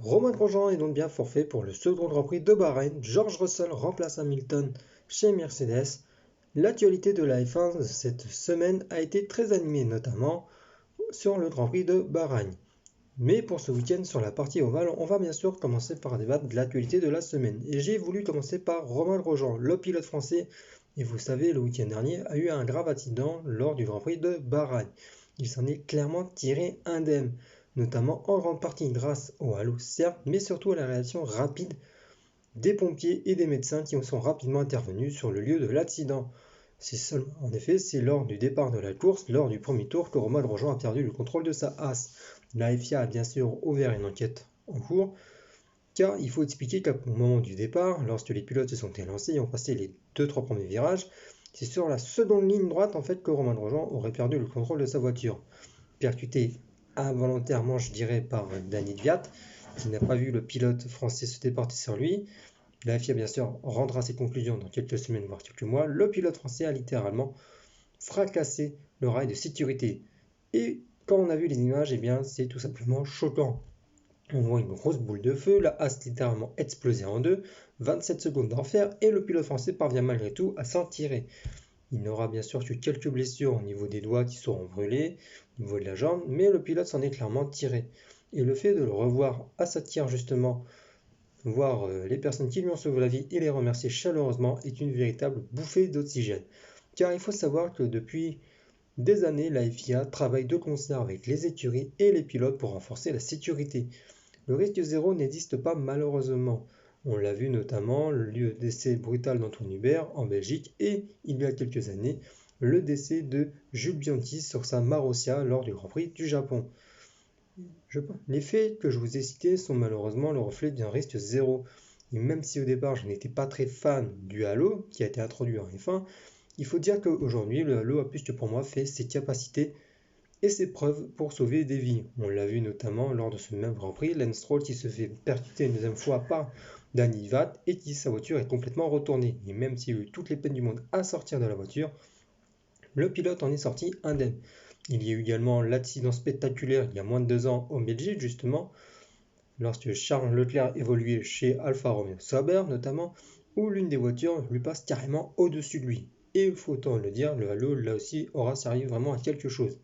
Romain Grosjean est donc bien forfait pour le second Grand Prix de Bahreïn. George Russell remplace Hamilton chez Mercedes. L'actualité de la F1 cette semaine a été très animée, notamment sur le Grand Prix de Bahreïn. Mais pour ce week-end, sur la partie ovale, on va bien sûr commencer par débattre de l'actualité de la semaine. Et j'ai voulu commencer par Romain Grosjean, le pilote français. Et vous savez, le week-end dernier a eu un grave accident lors du Grand Prix de Bahreïn. Il s'en est clairement tiré indemne, notamment en grande partie grâce au halo certes, mais surtout à la réaction rapide des pompiers et des médecins qui sont rapidement intervenus sur le lieu de l'accident. En effet, c'est lors du départ de la course, lors du premier tour, que Romain Grosjean a perdu le contrôle de sa Haas. La FIA a bien sûr ouvert une enquête en cours, car il faut expliquer qu'au moment du départ, lorsque les pilotes se sont élancés et ont passé les 2-3 premiers virages, c'est sur la seconde ligne droite en fait que Romain Grosjean aurait perdu le contrôle de sa voiture. Percuté involontairement, je dirais, par Danny Kvyat, qui n'a pas vu le pilote français se déporter sur lui. La FIA, bien sûr, rendra ses conclusions dans quelques semaines, voire quelques mois. Le pilote français a littéralement fracassé le rail de sécurité. Et quand on a vu les images, eh bien, c'est tout simplement choquant. On voit une grosse boule de feu, la Haas littéralement explosée en deux, 27 secondes d'enfer, et le pilote français parvient malgré tout à s'en tirer. Il n'aura bien sûr que quelques blessures au niveau des doigts qui seront brûlés, au niveau de la jambe, mais le pilote s'en est clairement tiré. Et le fait de le revoir à sa tire justement, voir les personnes qui lui ont sauvé la vie et les remercier chaleureusement est une véritable bouffée d'oxygène. Car il faut savoir que depuis des années, la FIA travaille de concert avec les écuries et les pilotes pour renforcer la sécurité. Le risque zéro n'existe pas malheureusement. On l'a vu notamment le décès brutal d'Antoine Hubert en Belgique et il y a quelques années le décès de Jules Bianchi sur sa Marussia lors du Grand Prix du Japon. Les faits que je vous ai cités sont malheureusement le reflet d'un risque zéro. Et même si au départ je n'étais pas très fan du halo qui a été introduit en F1, il faut dire qu'aujourd'hui le halo a plus que pour moi fait ses capacités et ses preuves pour sauver des vies. On l'a vu notamment lors de ce même Grand Prix, Lance Stroll qui se fait percuter une deuxième fois par Danny Kvyat et qui sa voiture est complètement retournée. Et même s'il y a eu toutes les peines du monde à sortir de la voiture, le pilote en est sorti indemne. Il y a eu également l'accident spectaculaire il y a moins de 2 ans en Belgique justement, lorsque Charles Leclerc évoluait chez Alfa Romeo Sauber notamment, où l'une des voitures lui passe carrément au-dessus de lui. Et il faut autant le dire, le halo là aussi aura servi vraiment à quelque chose.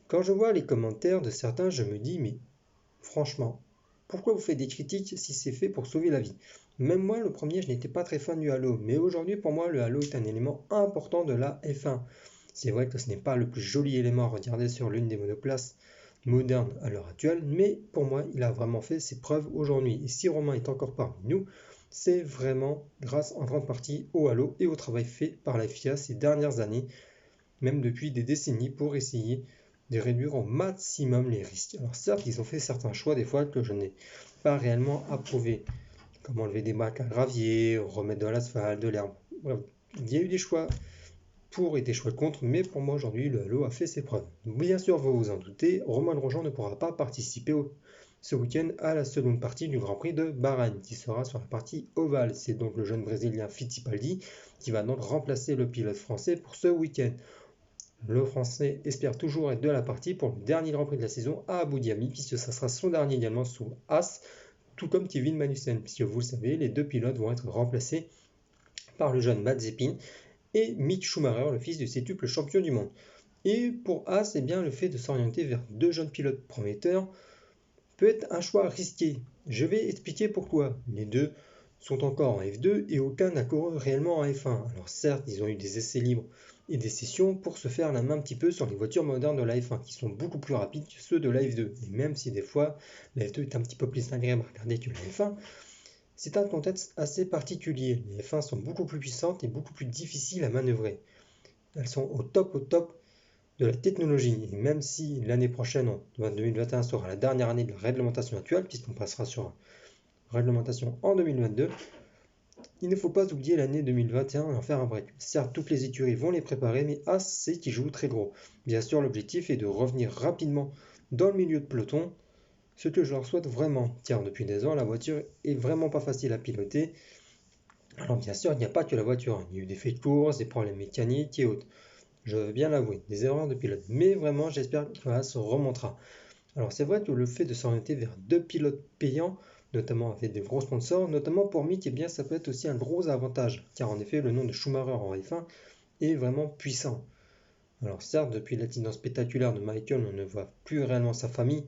Quand je vois les commentaires de certains, je me dis, mais franchement, pourquoi vous faites des critiques si c'est fait pour sauver la vie? Même moi, le premier, je n'étais pas très fan du halo, mais aujourd'hui, pour moi, le halo est un élément important de la F1. C'est vrai que ce n'est pas le plus joli élément à regarder sur l'une des monoplaces modernes à l'heure actuelle, mais pour moi, il a vraiment fait ses preuves aujourd'hui. Et si Romain est encore parmi nous, c'est vraiment grâce en grande partie au halo et au travail fait par la FIA ces dernières années, même depuis des décennies, pour essayer de réduire au maximum les risques. Alors certes, ils ont fait certains choix des fois que je n'ai pas réellement approuvé, comme enlever des bacs à gravier, remettre de l'asphalte, de l'herbe. Bref, il y a eu des choix pour et des choix contre, mais pour moi aujourd'hui, le halo a fait ses preuves. Bien sûr, vous vous en doutez, Romain Grosjean ne pourra pas participer ce week-end à la seconde partie du Grand Prix de Bahreïn, qui sera sur la partie ovale. C'est donc le jeune Brésilien Fittipaldi qui va donc remplacer le pilote français pour ce week-end. Le Français espère toujours être de la partie pour le dernier Grand Prix de la saison à Abu Dhabi, puisque ça sera son dernier également sous Haas, tout comme Kevin Magnussen, puisque vous le savez, les deux pilotes vont être remplacés par le jeune Mazepin et Mick Schumacher, le fils du septuple champion du monde. Et pour Haas, eh bien, le fait de s'orienter vers deux jeunes pilotes prometteurs peut être un choix risqué. Je vais expliquer pourquoi. Les deux sont encore en F2 et aucun n'a couru réellement en F1. Alors certes, ils ont eu des essais libres et des sessions pour se faire la main un petit peu sur les voitures modernes de la F1 qui sont beaucoup plus rapides que ceux de la F2. Et même si des fois la F2 est un petit peu plus agréable à regarder que la F1, c'est un contexte assez particulier. Les F1 sont beaucoup plus puissantes et beaucoup plus difficiles à manœuvrer. Elles sont au top de la technologie. Et même si l'année prochaine, en 2021, sera la dernière année de la réglementation actuelle, puisqu'on passera sur une réglementation en 2022, il ne faut pas oublier l'année 2021 et en faire un break. Certes, toutes les écuries vont les préparer, mais As, c'est qui joue très gros. Bien sûr, l'objectif est de revenir rapidement dans le milieu de peloton, ce que je leur souhaite vraiment, car depuis des ans, la voiture est vraiment pas facile à piloter. Alors bien sûr, il n'y a pas que la voiture, il y a eu des faits de course, des problèmes mécaniques et autres. Je veux bien l'avouer, des erreurs de pilote, mais vraiment, j'espère que As remontera. Alors c'est vrai que le fait de s'orienter vers deux pilotes payants, notamment avec des gros sponsors, notamment pour Mick, eh bien, ça peut être aussi un gros avantage, car en effet le nom de Schumacher en F1 est vraiment puissant. Alors certes, depuis l'accident spectaculaire de Michael, on ne voit plus réellement sa famille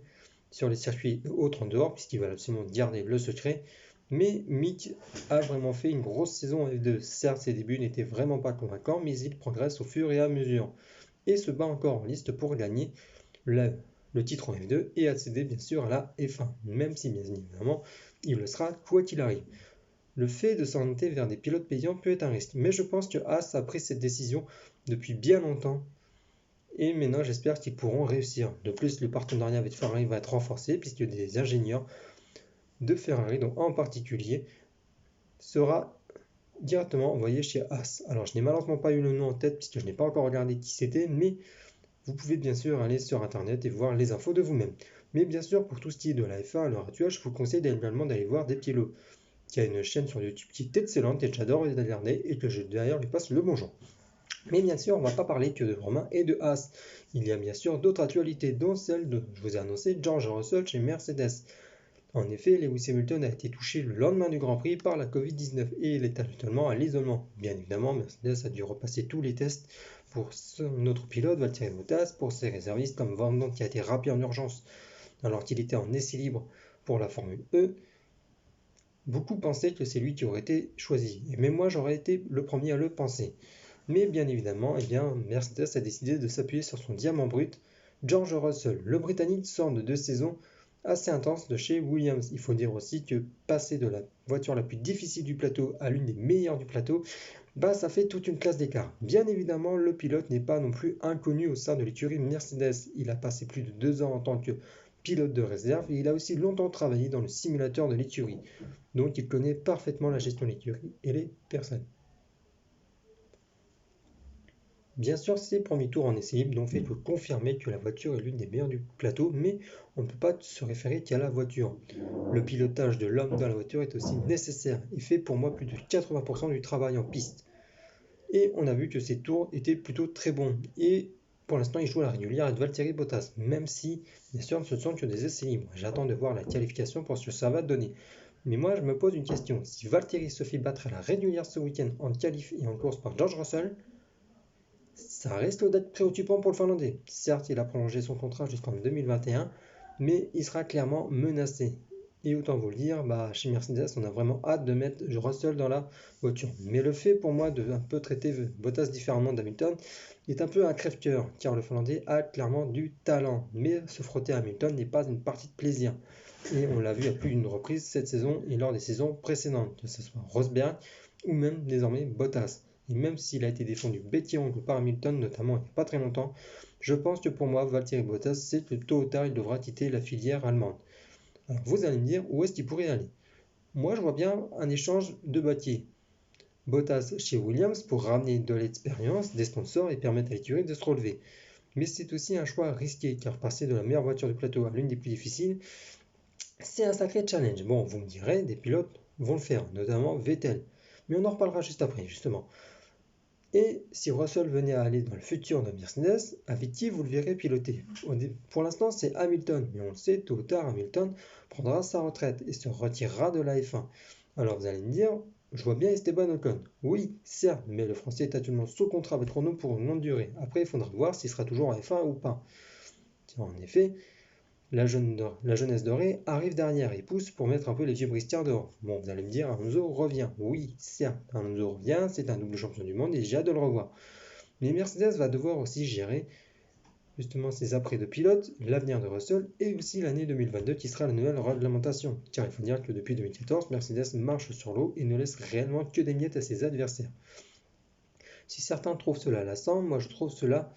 sur les circuits et autres en dehors, puisqu'il va absolument garder le secret. Mais Mick a vraiment fait une grosse saison en F2. Certes, ses débuts n'étaient vraiment pas convaincants, mais il progresse au fur et à mesure. Et se bat encore en liste pour gagner le, le titre en F2 et accéder bien sûr à la F1, même si bien évidemment il le sera quoi qu'il arrive. Le fait de s'orienter vers des pilotes payants peut être un risque, mais je pense que Haas a pris cette décision depuis bien longtemps et maintenant j'espère qu'ils pourront réussir. De plus, le partenariat avec Ferrari va être renforcé puisque des ingénieurs de Ferrari, donc en particulier, sera directement envoyé chez Haas. Alors je n'ai malheureusement pas eu le nom en tête puisque je n'ai pas encore regardé qui c'était, mais vous pouvez bien sûr aller sur internet et voir les infos de vous-même. Mais bien sûr, pour tout ce qui est de la F1 à l'heure actuelle, je vous conseille également d'aller voir Des Pilotes, qui a une chaîne sur YouTube qui est excellente et que j'adore regarder et que je d'ailleurs lui passe le bonjour. Mais bien sûr, on ne va pas parler que de Romain et de Haas. Il y a bien sûr d'autres actualités, dont celle de, je vous ai annoncé, George Russell chez Mercedes. En effet, Lewis Hamilton a été touché le lendemain du Grand Prix par la Covid-19 et il est actuellement à l'isolement. Bien évidemment, Mercedes a dû repasser tous les tests pour son autre pilote, Valtteri Bottas, pour ses réservistes comme Van Dorn qui a été rappelé en urgence alors qu'il était en essai libre pour la Formule E. Beaucoup pensaient que c'est lui qui aurait été choisi, et même moi j'aurais été le premier à le penser. Mais bien évidemment, Mercedes a décidé de s'appuyer sur son diamant brut, George Russell. Le Britannique sort de 2 saisons assez intenses de chez Williams. Il faut dire aussi que passer de la voiture la plus difficile du plateau à l'une des meilleures du plateau, ça fait toute une classe d'écart. Bien évidemment, le pilote n'est pas non plus inconnu au sein de l'écurie Mercedes. Il a passé plus de 2 ans en tant que pilote de réserve et il a aussi longtemps travaillé dans le simulateur de l'écurie. Donc il connaît parfaitement la gestion de l'écurie et les personnes. Bien sûr, ces premiers tours en essai libre n'ont fait que confirmer que la voiture est l'une des meilleures du plateau, mais on ne peut pas se référer qu'à la voiture. Le pilotage de l'homme dans la voiture est aussi nécessaire et fait pour moi plus de 80% du travail en piste. Et on a vu que ces tours étaient plutôt très bons. Et pour l'instant, il joue à la régulière avec Valtteri Bottas, même si, bien sûr, ce ne sont que des essais libres. J'attends de voir la qualification pour ce que ça va donner. Mais moi, je me pose une question. Si Valtteri se fait battre à la régulière ce week-end en qualif et en course par George Russell, ça risque d'être préoccupant pour le Finlandais. Certes, il a prolongé son contrat jusqu'en 2021, mais il sera clairement menacé. Et autant vous le dire, chez Mercedes, on a vraiment hâte de mettre Russell dans la voiture. Mais le fait pour moi de un peu traiter Bottas différemment d'Hamilton est un peu un crève-cœur, car le Finlandais a clairement du talent. Mais se frotter à Hamilton n'est pas une partie de plaisir. Et on l'a vu à plus d'une reprise cette saison et lors des saisons précédentes, que ce soit Rosberg ou même désormais Bottas. Et même s'il a été défendu bêtis-ongle par Hamilton, notamment il n'y a pas très longtemps, je pense que pour moi, Valtteri Bottas, c'est que tôt ou tard, il devra quitter la filière allemande. Alors vous allez me dire, où est-ce qu'il pourrait aller? Moi, je vois bien un échange de bâtiers. Bottas chez Williams pour ramener de l'expérience, des sponsors et permettre à l'écurie de se relever. Mais c'est aussi un choix risqué, car passer de la meilleure voiture du plateau à l'une des plus difficiles, c'est un sacré challenge. Bon, vous me direz, des pilotes vont le faire, notamment Vettel. Mais on en reparlera juste après, justement. Et si Russell venait à aller dans le futur de Mercedes, avec qui vous le verrez piloter? Pour l'instant, c'est Hamilton, mais on le sait, tôt ou tard, Hamilton prendra sa retraite et se retirera de la F1. Alors vous allez me dire, je vois bien Esteban Ocon. Oui, certes, mais le Français est actuellement sous contrat avec Renault pour une longue durée. Après, il faudra voir s'il sera toujours en F1 ou pas. En effet, la jeunesse dorée arrive derrière et pousse pour mettre un peu les vieux bristières dehors. Bon, vous allez me dire, Alonso revient. Oui, certes, Alonso revient, c'est un double champion du monde et j'ai hâte de le revoir. Mais Mercedes va devoir aussi gérer justement ses apprêts de pilote, l'avenir de Russell et aussi l'année 2022 qui sera la nouvelle réglementation. Car il faut dire que depuis 2014, Mercedes marche sur l'eau et ne laisse réellement que des miettes à ses adversaires. Si certains trouvent cela lassant, moi je trouve cela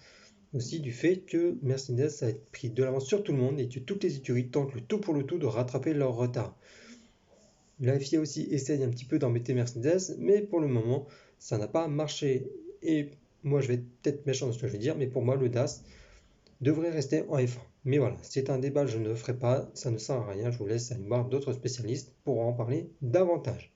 aussi du fait que Mercedes a pris de l'avance sur tout le monde et que toutes les écuries tentent le tout pour le tout de rattraper leur retard. La FIA aussi essaye un petit peu d'embêter Mercedes, mais pour le moment, ça n'a pas marché. Et moi, je vais être peut-être méchant dans ce que je vais dire, mais pour moi, le DAS devrait rester en F1. Mais voilà, c'est un débat que je ne ferai pas, ça ne sert à rien, je vous laisse aller voir d'autres spécialistes pour en parler davantage.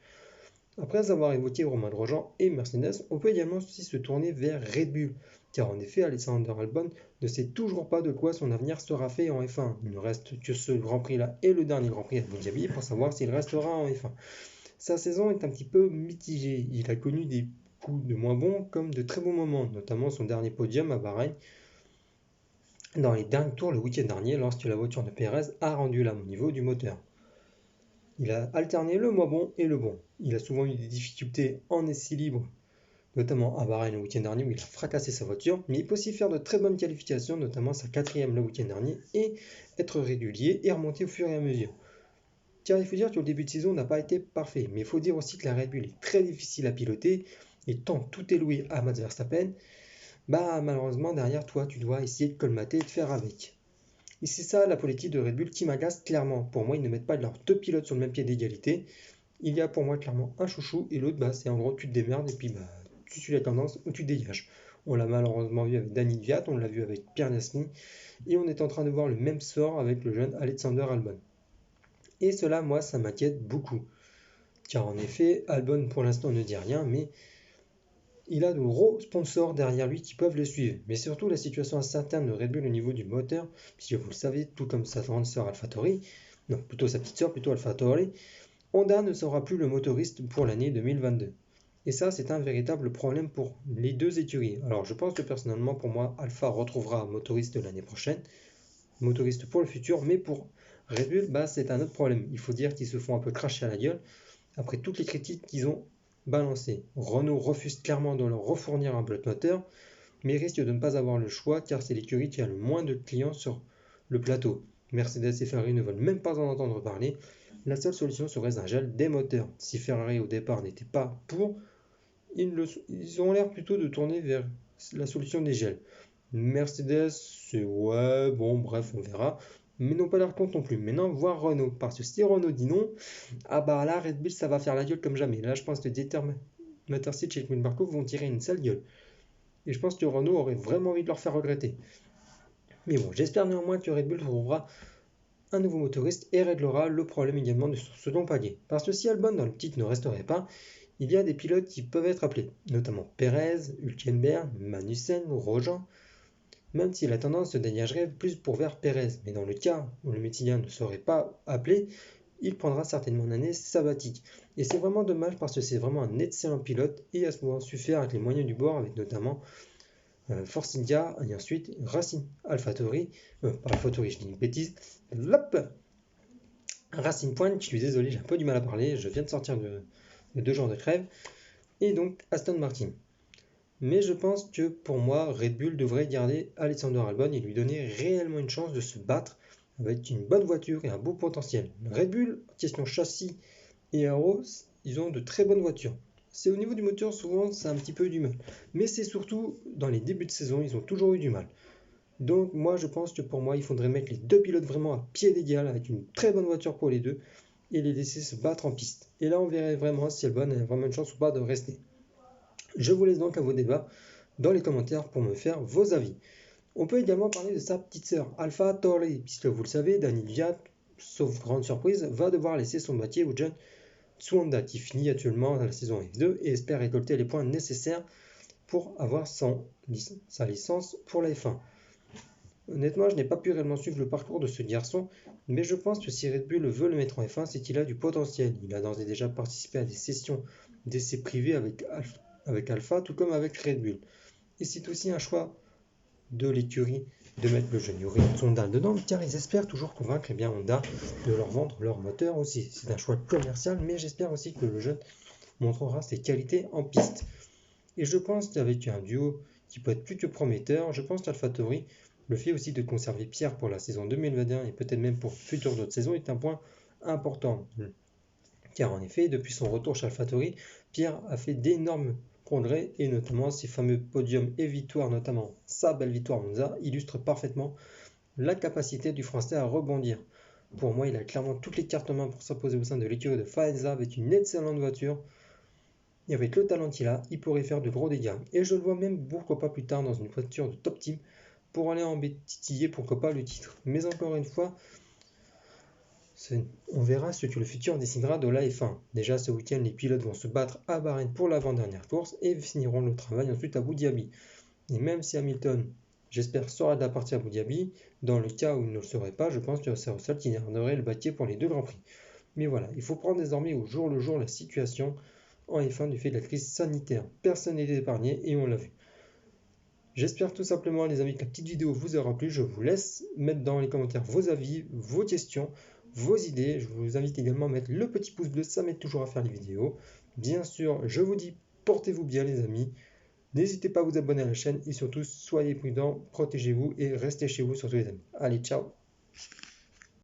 Après avoir évoqué Romain Grosjean et Mercedes, on peut également aussi se tourner vers Red Bull, car en effet Alexander Albon ne sait toujours pas de quoi son avenir sera fait en F1. Il ne reste que ce Grand Prix là et le dernier Grand Prix à Abu Dhabi pour savoir s'il restera en F1. Sa saison est un petit peu mitigée, il a connu des coups de moins bons comme de très bons moments, notamment son dernier podium à Bahreïn dans les derniers tours le week-end dernier lorsque la voiture de Pérez a rendu l'âme au niveau du moteur. Il a alterné le moins bon et le bon. Il a souvent eu des difficultés en essai libre, notamment à Bahreïn le week-end dernier où il a fracassé sa voiture, mais il peut aussi faire de très bonnes qualifications, notamment sa 4e le week-end dernier, et être régulier et remonter au fur et à mesure. Car il faut dire que le début de saison n'a pas été parfait, mais il faut dire aussi que la Red Bull est très difficile à piloter, et tant tout est loué à Max Verstappen, malheureusement derrière toi tu dois essayer de colmater et de faire avec. Et c'est ça la politique de Red Bull qui m'agace clairement. Pour moi, ils ne mettent pas leurs deux pilotes sur le même pied d'égalité. Il y a pour moi clairement un chouchou et l'autre, c'est en gros tu te démerdes et puis tu suis la tendance ou tu dégages. On l'a malheureusement vu avec Daniel Kvyat, on l'a vu avec Pierre Gasly et on est en train de voir le même sort avec le jeune Alexander Albon. Et cela, moi, ça m'inquiète beaucoup. Car en effet, Albon pour l'instant ne dit rien, mais il a de gros sponsors derrière lui qui peuvent le suivre. Mais surtout, la situation interne de Red Bull au niveau du moteur, puisque vous le savez, tout comme sa grande sœur AlphaTauri, non, plutôt sa petite sœur, plutôt AlphaTauri, Honda ne sera plus le motoriste pour l'année 2022. Et ça, c'est un véritable problème pour les deux écuries. Alors, je pense que personnellement, pour moi, Alpha retrouvera un motoriste l'année prochaine, motoriste pour le futur, mais pour Red Bull, c'est un autre problème. Il faut dire qu'ils se font un peu cracher à la gueule après toutes les critiques qu'ils ont balancé. Renault refuse clairement de leur refournir un bloc moteur, mais risque de ne pas avoir le choix car c'est l'écurie qui a le moins de clients sur le plateau. Mercedes et Ferrari ne veulent même pas en entendre parler. La seule solution serait un gel des moteurs. Si Ferrari au départ n'était pas pour, ils ont l'air plutôt de tourner vers la solution des gels. Mercedes, c'est ouais, bon, bref, on verra. Mais n'ont pas l'air contre non plus. Maintenant, voir Renault. Parce que si Renault dit non, là, Red Bull, ça va faire la gueule comme jamais. Là, je pense que Dieter Mateschitz et Helmut Marko vont tirer une sale gueule. Et je pense que Renault aurait vraiment envie de leur faire regretter. Mais bon, j'espère néanmoins que Red Bull trouvera un nouveau motoriste et réglera le problème également de son second palier. Parce que si Albon dans le titre ne resterait pas, il y a des pilotes qui peuvent être appelés, notamment Perez, Hülkenberg, Magnussen, Grosjean, même si la tendance se dégagerait plus pour vers Perez. Mais dans le cas où le Mexicain ne serait pas appelé, il prendra certainement une année sabbatique. Et c'est vraiment dommage parce que c'est vraiment un excellent pilote et a souvent su faire avec les moyens du bord, avec notamment Force India et ensuite Racing AlphaTauri, pas AlphaTauri, je dis une bêtise, Racing Point, je suis désolé, j'ai un peu du mal à parler, je viens de sortir de 2 jours de crève, et donc Aston Martin. Mais je pense que pour moi, Red Bull devrait garder Alexander Albon et lui donner réellement une chance de se battre avec une bonne voiture et un beau potentiel. Red Bull, question châssis et aéro, ils ont de très bonnes voitures. C'est au niveau du moteur, souvent, c'est un petit peu du mal. Mais c'est surtout dans les débuts de saison, ils ont toujours eu du mal. Donc moi, je pense que pour moi, il faudrait mettre les deux pilotes vraiment à pied d'égal avec une très bonne voiture pour les deux et les laisser se battre en piste. Et là, on verrait vraiment si Albon a vraiment une chance ou pas de rester. Je vous laisse donc à vos débats dans les commentaires pour me faire vos avis. On peut également parler de sa petite sœur, AlphaTauri, puisque vous le savez, Daniel Kvyat, sauf grande surprise, va devoir laisser son métier au jeune Tsunoda qui finit actuellement la saison F2 et espère récolter les points nécessaires pour avoir sa licence pour la F1. Honnêtement, je n'ai pas pu réellement suivre le parcours de ce garçon, mais je pense que si Red Bull veut le mettre en F1, c'est qu'il a du potentiel. Il a d'ores et déjà participé à des sessions d'essais privés avec Alpha, tout comme avec Red Bull. Et c'est aussi un choix de l'écurie de mettre le jeune Yuri Tsunoda dedans, car ils espèrent toujours convaincre Honda de leur vendre leur moteur aussi. C'est un choix commercial, mais j'espère aussi que le jeune montrera ses qualités en piste. Et je pense qu'avec un duo qui peut être plus que prometteur, je pense qu'AlphaTauri, le fait aussi de conserver Pierre pour la saison 2021 et peut-être même pour future d'autres saisons est un point important. Car en effet, depuis son retour chez AlphaTauri, Pierre a fait d'énormes progrès et notamment ses fameux podiums et victoires, notamment sa belle victoire Monza, illustrent parfaitement la capacité du Français à rebondir. Pour moi, il a clairement toutes les cartes en main pour s'imposer au sein de l'écurie de Faenza avec une excellente voiture. Et avec le talent qu'il a, il pourrait faire de gros dégâts. Et je le vois même pourquoi pas plus tard dans une voiture de top team pour aller embêtiller pourquoi pas le titre. Mais encore une fois, on verra ce que le futur décidera de la F1. Déjà ce week-end, les pilotes vont se battre à Bahreïn pour l'avant-dernière course et finiront le travail ensuite à Abu Dhabi. Et même si Hamilton, j'espère, sera de la partie à Abu Dhabi, dans le cas où il ne le serait pas, je pense que c'est Russell qui garderait le bâtier pour les 2 Grands Prix. Mais voilà, il faut prendre désormais au jour le jour la situation en F1 du fait de la crise sanitaire. Personne n'est épargné et on l'a vu. J'espère tout simplement les amis que la petite vidéo vous aura plu. Je vous laisse mettre dans les commentaires vos avis, vos questions, vos idées. Je vous invite également à mettre le petit pouce bleu, ça m'aide toujours à faire les vidéos. Bien sûr, je vous dis portez-vous bien les amis. N'hésitez pas à vous abonner à la chaîne et surtout soyez prudents, protégez-vous et restez chez vous surtout les amis. Allez, ciao!